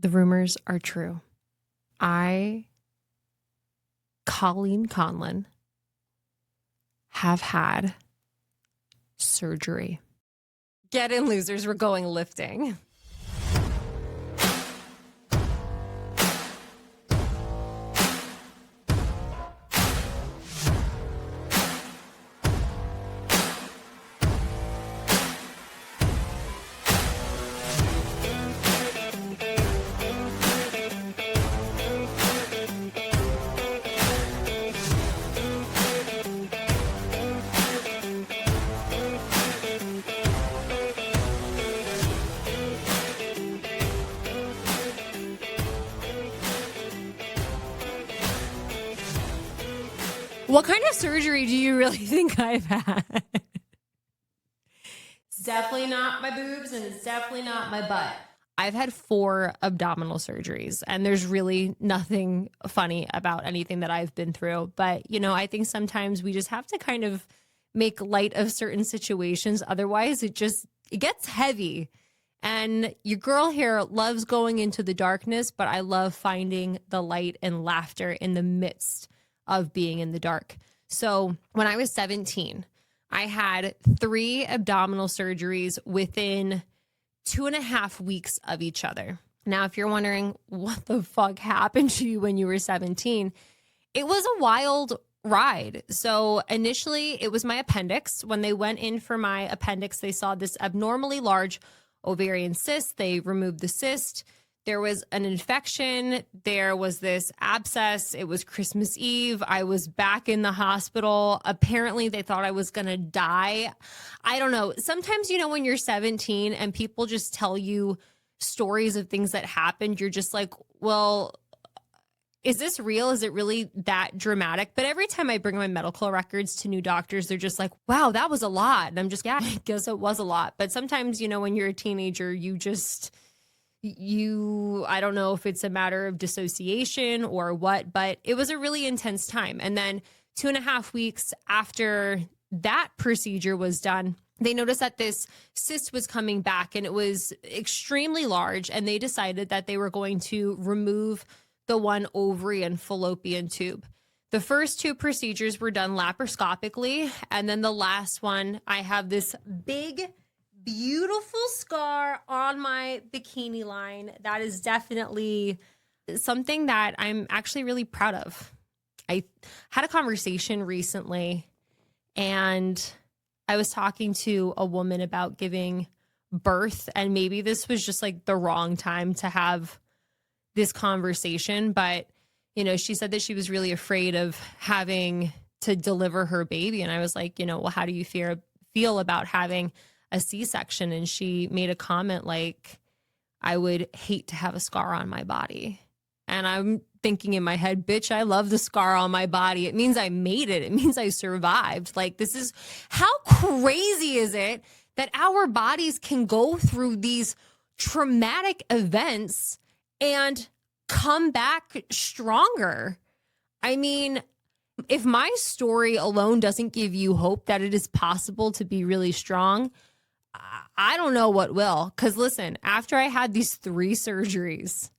The rumors are true. Colleen Conlon, have had surgery. Get in, losers. We're going lifting. What kind of surgery do you really think I've had? It's definitely not my boobs and it's definitely not my butt. I've had 4 abdominal surgeries and there's really nothing funny about anything that I've been through. But, I think sometimes we just have to kind of make light of certain situations. Otherwise, it gets heavy. And your girl here loves going into the darkness, but I love finding the light and laughter in the midst of being in the dark. So when I was 17, I had 3 abdominal surgeries within 2.5 weeks of each other. Now, if you're wondering what the fuck happened to you when you were 17, it was a wild ride. So initially it was my appendix. When they went in for my appendix, they saw this abnormally large ovarian cyst. They removed the cyst. There was an infection. There was this abscess. It was Christmas Eve. I was back in the hospital. Apparently, they thought I was going to die. I don't know. Sometimes, when you're 17 and people just tell you stories of things that happened, you're just like, well, is this real? Is it really that dramatic? But every time I bring my medical records to new doctors, they're just like, wow, that was a lot. And I'm just, yeah, I guess it was a lot. But sometimes, when you're a teenager, I don't know if it's a matter of dissociation or what, but it was a really intense time. And then 2.5 weeks after that procedure was done, they noticed that this cyst was coming back and it was extremely large. And they decided that they were going to remove the one ovary and fallopian tube. The first 2 procedures were done laparoscopically. And then the last one, I have this big, beautiful scar on my bikini line. That is definitely something that I'm actually really proud of. I had a conversation recently and I was talking to a woman about giving birth, and maybe this was just like the wrong time to have this conversation, but she said that she was really afraid of having to deliver her baby. And I was like, well, how do you feel about having a C-section? And she made a comment like, I would hate to have a scar on my body. And I'm thinking in my head, bitch, I love the scar on my body. It means I made it. It means I survived. Like, this is, how crazy is it that our bodies can go through these traumatic events and come back stronger? I mean, if my story alone doesn't give you hope that it is possible to be really strong, I don't know what will. Because listen, after I had these 3 surgeries,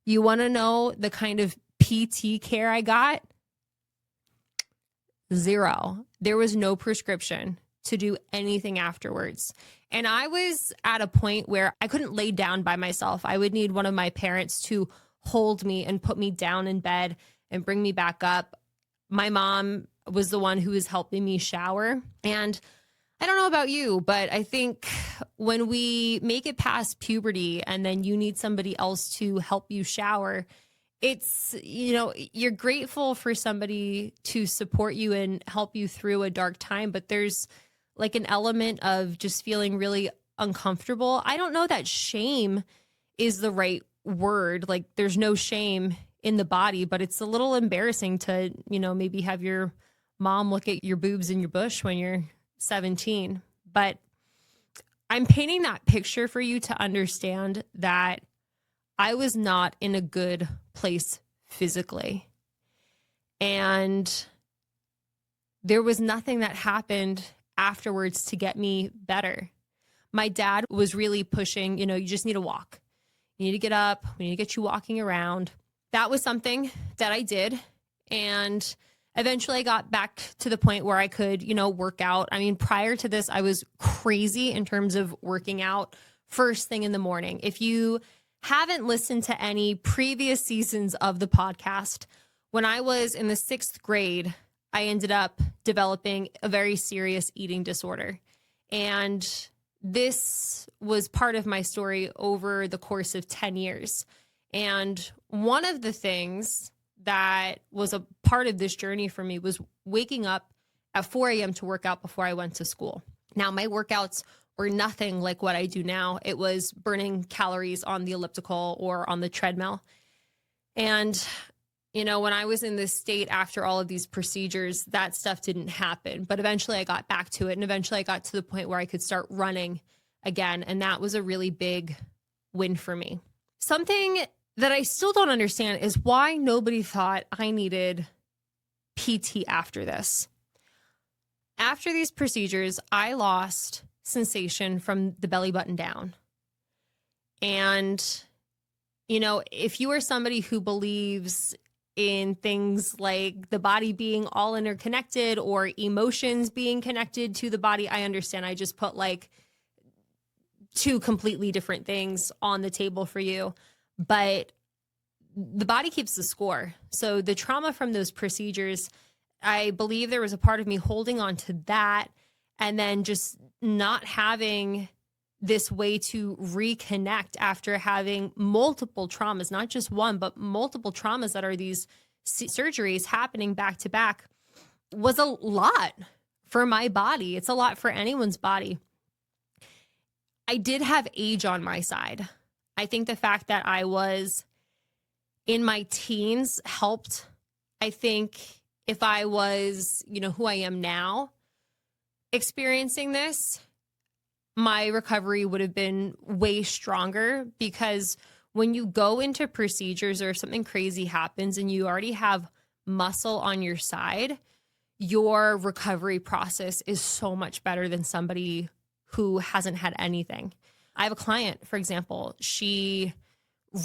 you want to know the kind of PT care I got? 0. There was no prescription to do anything afterwards. And I was at a point where I couldn't lay down by myself. I would need one of my parents to hold me and put me down in bed and bring me back up. My mom was the one who was helping me shower. And I don't know about you, but I think when we make it past puberty and then you need somebody else to help you shower, it's, you're grateful for somebody to support you and help you through a dark time, but there's like an element of just feeling really uncomfortable. I don't know that shame is the right word. Like, there's no shame in the body, but it's a little embarrassing to, maybe have your mom look at your boobs in your bush when you're 17. But I'm painting that picture for you to understand that I was not in a good place physically. And there was nothing that happened afterwards to get me better. My dad was really pushing, you just need to walk. We need to get up. We need to get you walking around. That was something that I did. And eventually I got back to the point where I could, work out. I mean, prior to this, I was crazy in terms of working out first thing in the morning. If you haven't listened to any previous seasons of the podcast, when I was in the 6th grade, I ended up developing a very serious eating disorder. And this was part of my story over the course of 10 years. And one of the things that was a part of this journey for me was waking up at 4 a.m. to work out before I went to school. Now, my workouts were nothing like what I do now. It was burning calories on the elliptical or on the treadmill. And when I was in this state after all of these procedures, that stuff didn't happen. But eventually I got back to it. And eventually I got to the point where I could start running again. And that was a really big win for me. Something that I still don't understand is why nobody thought I needed PT after this. After these procedures, I lost sensation from the belly button down. And, if you are somebody who believes in things like the body being all interconnected or emotions being connected to the body, I understand. I just put like 2 completely different things on the table for you, but the body keeps the score. So the trauma from those procedures, I believe there was a part of me holding on to that and then just not having this way to reconnect after having multiple traumas, not just one, but multiple traumas that are these surgeries happening back to back, was a lot for my body. It's a lot for anyone's body. I did have age on my side. I think the fact that I was in my teens helped. I think if I was, who I am now, experiencing this, my recovery would have been way stronger, because when you go into procedures or if something crazy happens and you already have muscle on your side, your recovery process is so much better than somebody who hasn't had anything. I have a client, for example, she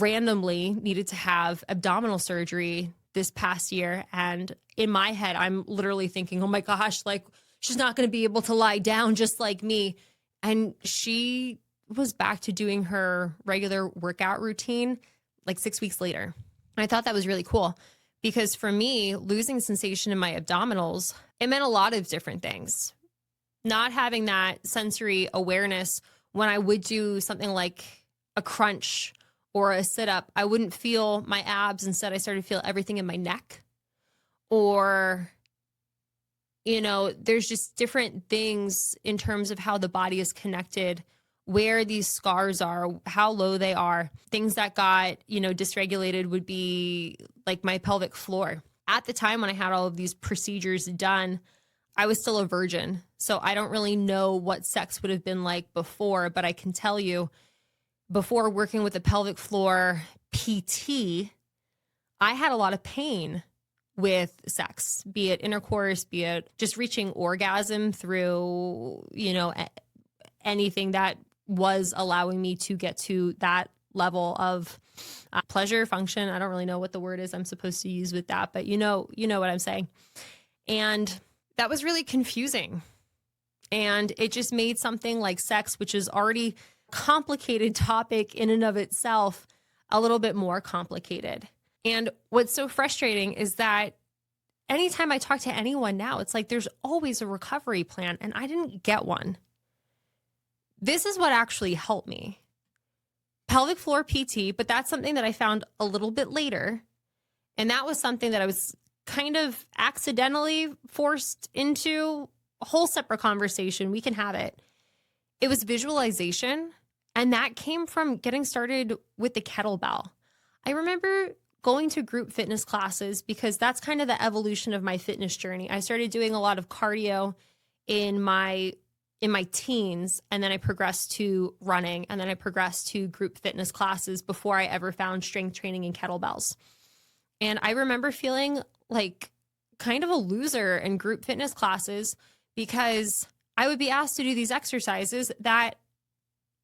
randomly needed to have abdominal surgery this past year. And in my head, I'm literally thinking, oh my gosh, like she's not going to be able to lie down just like me. And she was back to doing her regular workout routine like 6 weeks later. And I thought that was really cool, because for me, losing sensation in my abdominals, it meant a lot of different things. Not having that sensory awareness when I would do something like a crunch or a sit-up, I wouldn't feel my abs. Instead, I started to feel everything in my neck. Or, there's just different things in terms of how the body is connected, where these scars are, how low they are. Things that got, dysregulated would be like my pelvic floor. At the time when I had all of these procedures done, I was still a virgin. So I don't really know what sex would have been like before, but I can tell you, before working with a pelvic floor PT, I had a lot of pain with sex, be it intercourse, be it just reaching orgasm through, anything that was allowing me to get to that level of pleasure function. I don't really know what the word is I'm supposed to use with that, but you know what I'm saying. And that was really confusing. And it just made something like sex, which is already a complicated topic in and of itself, a little bit more complicated. And what's so frustrating is that anytime I talk to anyone now, it's like there's always a recovery plan, and I didn't get one. This is what actually helped me. Pelvic floor PT, but that's something that I found a little bit later. And that was something that I was kind of accidentally forced into a whole separate conversation. We can have it. It was visualization, and that came from getting started with the kettlebell. I remember going to group fitness classes because that's kind of the evolution of my fitness journey. I started doing a lot of cardio in my teens, and then I progressed to running, and then I progressed to group fitness classes before I ever found strength training and kettlebells. And I remember feeling like kind of a loser in group fitness classes because I would be asked to do these exercises that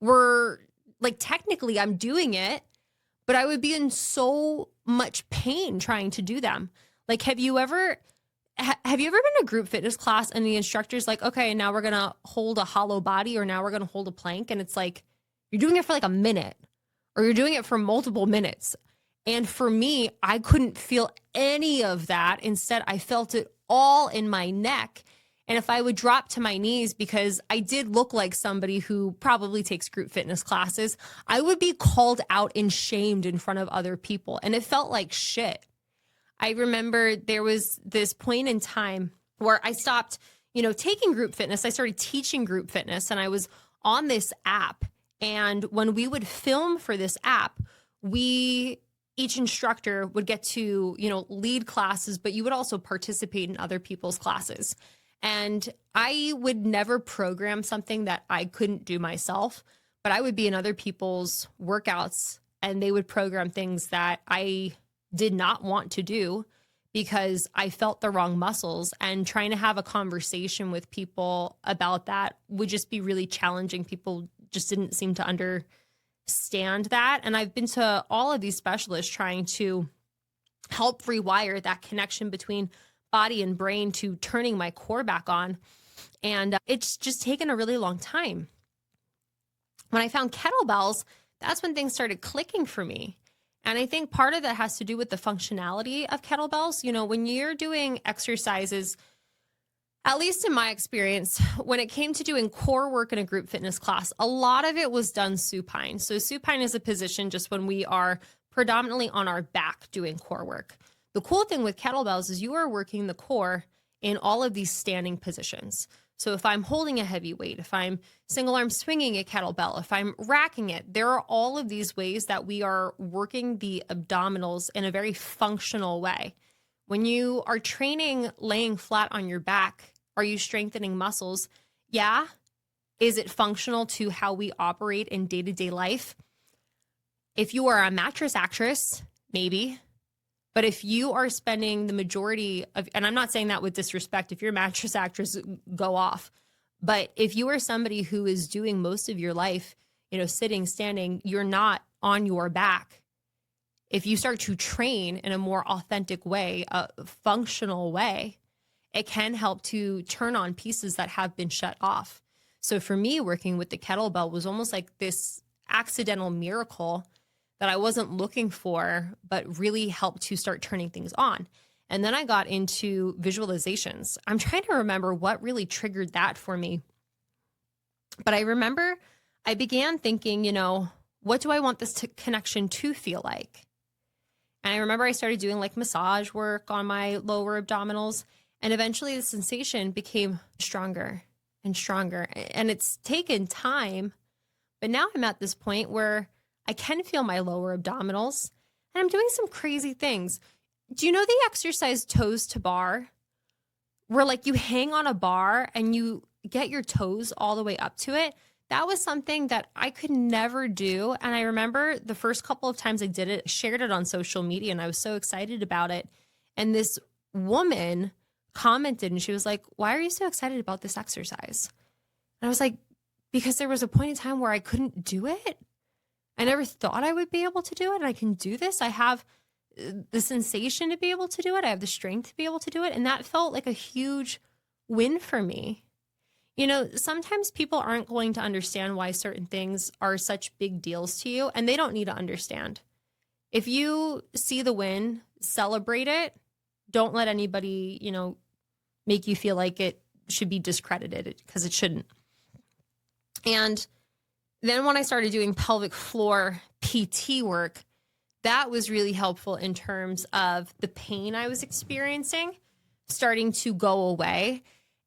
were like, technically I'm doing it, but I would be in so much pain trying to do them. Like, have you ever been in a group fitness class and the instructor's like, okay, now we're going to hold a hollow body, or now we're going to hold a plank. And it's like, you're doing it for like a minute, or you're doing it for multiple minutes. And for me, I couldn't feel any of that. Instead, I felt it all in my neck. And if I would drop to my knees, because I did look like somebody who probably takes group fitness classes, I would be called out and shamed in front of other people. And it felt like shit. I remember there was this point in time where I stopped, taking group fitness. I started teaching group fitness, and I was on this app. And when we would film for this app, each instructor would get to, lead classes, but you would also participate in other people's classes. And I would never program something that I couldn't do myself, but I would be in other people's workouts and they would program things that I did not want to do because I felt the wrong muscles, and trying to have a conversation with people about that would just be really challenging. People just didn't seem to understand that. And I've been to all of these specialists trying to help rewire that connection between body and brain to turning my core back on. And it's just taken a really long time. When I found kettlebells, that's when things started clicking for me. And I think part of that has to do with the functionality of kettlebells. When you're doing exercises, at least in my experience, when it came to doing core work in a group fitness class, a lot of it was done supine. So supine is a position just when we are predominantly on our back doing core work. The cool thing with kettlebells is you are working the core in all of these standing positions. So if I'm holding a heavy weight, if I'm single arm swinging a kettlebell, if I'm racking it, there are all of these ways that we are working the abdominals in a very functional way. When you are training laying flat on your back, are you strengthening muscles? Yeah. Is it functional to how we operate in day-to-day life? If you are a mattress actress, maybe. But if you are spending the majority of, and I'm not saying that with disrespect, if you're a mattress actress, go off. But if you are somebody who is doing most of your life, sitting, standing, you're not on your back. If you start to train in a more authentic way, a functional way, it can help to turn on pieces that have been shut off. So for me, working with the kettlebell was almost like this accidental miracle that I wasn't looking for, but really helped to start turning things on. And then I got into visualizations. I'm trying to remember what really triggered that for me. But I remember I began thinking, what do I want this connection to feel like? And I remember I started doing like massage work on my lower abdominals. And eventually the sensation became stronger and stronger. And it's taken time. But now I'm at this point where I can feel my lower abdominals, and I'm doing some crazy things. Do you know the exercise toes to bar, where like you hang on a bar and you get your toes all the way up to it? That was something that I could never do. And I remember the first couple of times I did it, I shared it on social media, and I was so excited about it. And this woman commented and she was like, "Why are you so excited about this exercise?" And I was like, because there was a point in time where I couldn't do it. I never thought I would be able to do it, and I can do this. I have the sensation to be able to do it. I have the strength to be able to do it. And that felt like a huge win for me. Sometimes people aren't going to understand why certain things are such big deals to you, and they don't need to understand. If you see the win, celebrate it. Don't let anybody, make you feel like it should be discredited, because it shouldn't. And then when I started doing pelvic floor PT work, that was really helpful in terms of the pain I was experiencing starting to go away.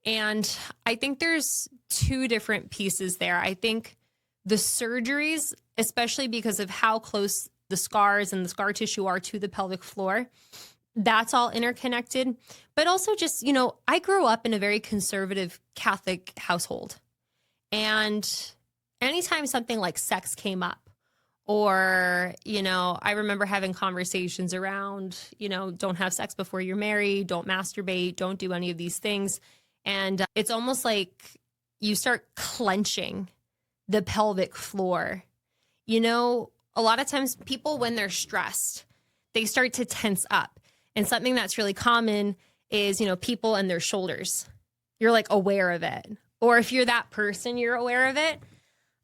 And I think there's two different pieces there. I think the surgeries, especially because of how close the scars and the scar tissue are to the pelvic floor, that's all interconnected. But also just, I grew up in a very conservative Catholic household. And anytime something like sex came up, or, I remember having conversations around, don't have sex before you're married, don't masturbate, don't do any of these things. And it's almost like you start clenching the pelvic floor. A lot of times people, when they're stressed, they start to tense up. And something that's really common is, people and their shoulders. You're like aware of it. Or if you're that person, you're aware of it.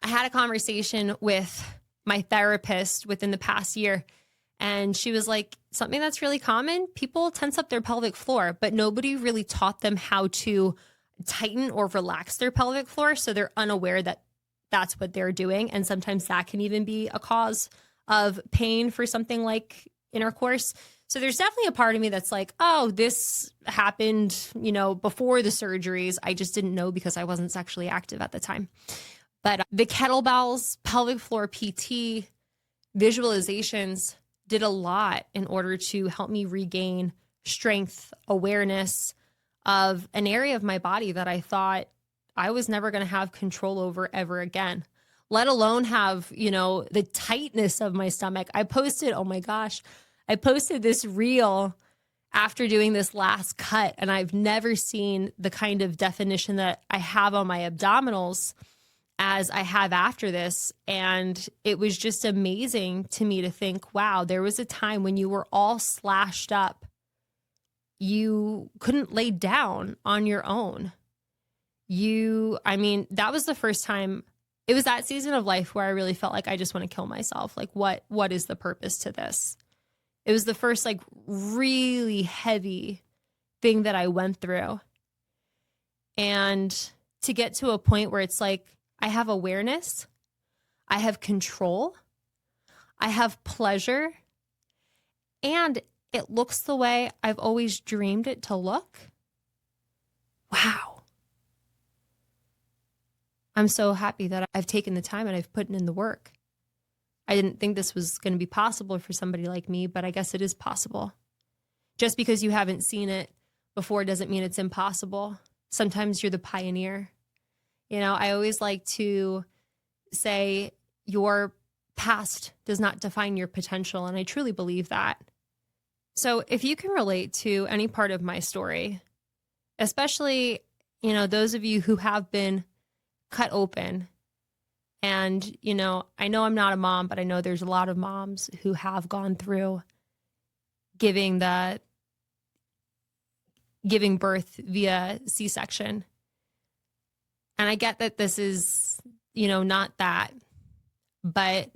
I had a conversation with my therapist within the past year, and she was like, something that's really common, people tense up their pelvic floor, but nobody really taught them how to tighten or relax their pelvic floor. So they're unaware that that's what they're doing. And sometimes that can even be a cause of pain for something like intercourse. So there's definitely a part of me that's like, oh, this happened, before the surgeries. I just didn't know because I wasn't sexually active at the time. But the kettlebells, pelvic floor PT, visualizations did a lot in order to help me regain strength, awareness of an area of my body that I thought I was never going to have control over ever again, let alone have, the tightness of my stomach. I posted this reel after doing this last cut, and I've never seen the kind of definition that I have on my abdominals as I have after this. And it was just amazing to me to think, wow, there was a time when you were all slashed up. You couldn't lay down on your own. That was the first time. It was that season of life where I really felt like I just want to kill myself. Like, what is the purpose to this? It was the first like really heavy thing that I went through. And to get to a point where it's like, I have awareness, I have control, I have pleasure, and it looks the way I've always dreamed it to look. Wow. I'm so happy that I've taken the time and I've put in the work. I didn't think this was going to be possible for somebody like me, but I guess it is possible. Just because you haven't seen it before doesn't mean it's impossible. Sometimes you're the pioneer. I always like to say your past does not define your potential, and I truly believe that. So if you can relate to any part of my story, especially, those of you who have been cut open, and, I know I'm not a mom, but I know there's a lot of moms who have gone through giving birth via C-section. And I get that this is, not that, but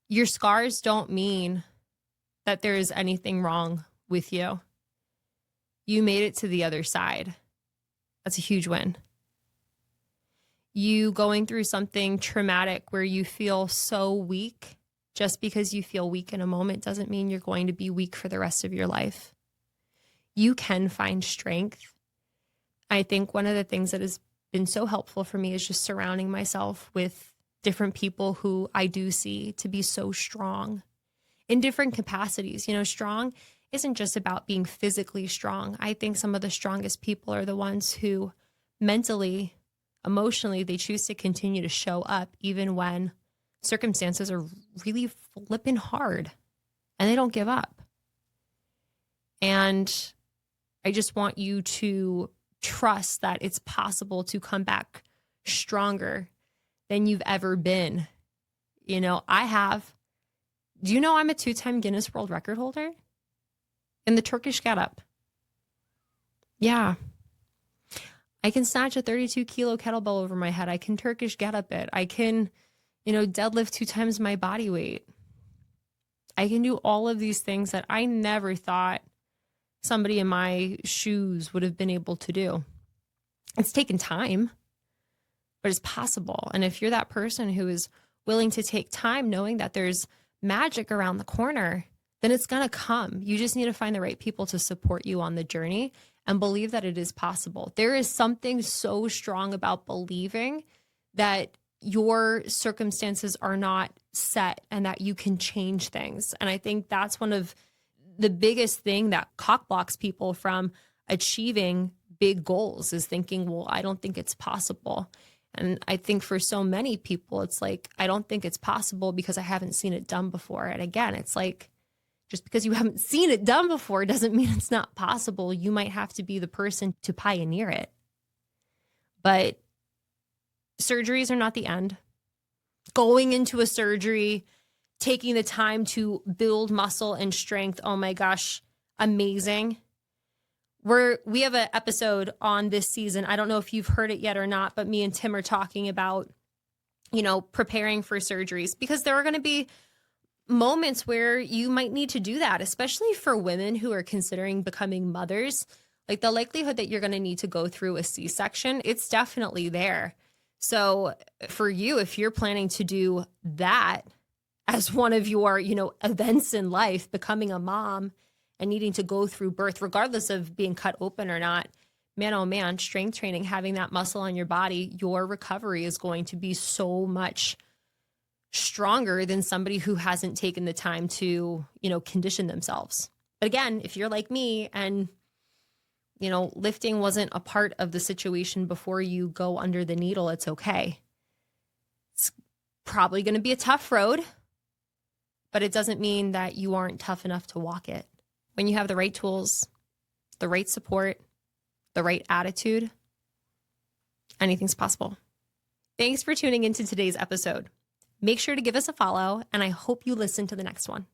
your scars don't mean that there is anything wrong with you. You made it to the other side. That's a huge win. You going through something traumatic where you feel so weak, just because you feel weak in a moment doesn't mean you're going to be weak for the rest of your life. You can find strength. I think one of the things that has been so helpful for me is just surrounding myself with different people who I do see to be so strong in different capacities. Strong isn't just about being physically strong. I think some of the strongest people are the ones who mentally, emotionally, they choose to continue to show up even when circumstances are really flipping hard, and they don't give up. And I just want you to trust that it's possible to come back stronger than you've ever been. I have. Do you know I'm a 2-time Guinness World Record holder in the Turkish get-up? Yeah. I can snatch a 32-kilo kettlebell over my head. I can Turkish get-up it. I can, deadlift 2 times my body weight. I can do all of these things that I never thought somebody in my shoes would have been able to do. It's taken time, but it's possible. And if you're that person who is willing to take time knowing that there's magic around the corner, then it's going to come. You just need to find the right people to support you on the journey and believe that it is possible. There is something so strong about believing that your circumstances are not set and that you can change things. And I think that's one of the biggest thing that cock blocks people from achieving big goals is thinking, well, I don't think it's possible. And I think for so many people, it's like, I don't think it's possible because I haven't seen it done before. And again, it's like, just because you haven't seen it done before doesn't mean it's not possible. You might have to be the person to pioneer it. But surgeries are not the end. going into a surgery, taking the time to build muscle and strength. Oh my gosh, amazing. We have an episode on this season. I don't know if you've heard it yet or not, but me and Tim are talking about, preparing for surgeries, because there are going to be moments where you might need to do that, especially for women who are considering becoming mothers. Like the likelihood that you're going to need to go through a C-section, it's definitely there. So for you, if you're planning to do that as one of your, events in life, becoming a mom and needing to go through birth, regardless of being cut open or not, man, oh man, strength training, having that muscle on your body, your recovery is going to be so much stronger than somebody who hasn't taken the time to, condition themselves. But again, if you're like me and, lifting wasn't a part of the situation before you go under the needle, it's okay. It's probably going to be a tough road, but it doesn't mean that you aren't tough enough to walk it. When you have the right tools, the right support, the right attitude, anything's possible. Thanks for tuning into today's episode. Make sure to give us a follow, and I hope you listen to the next one.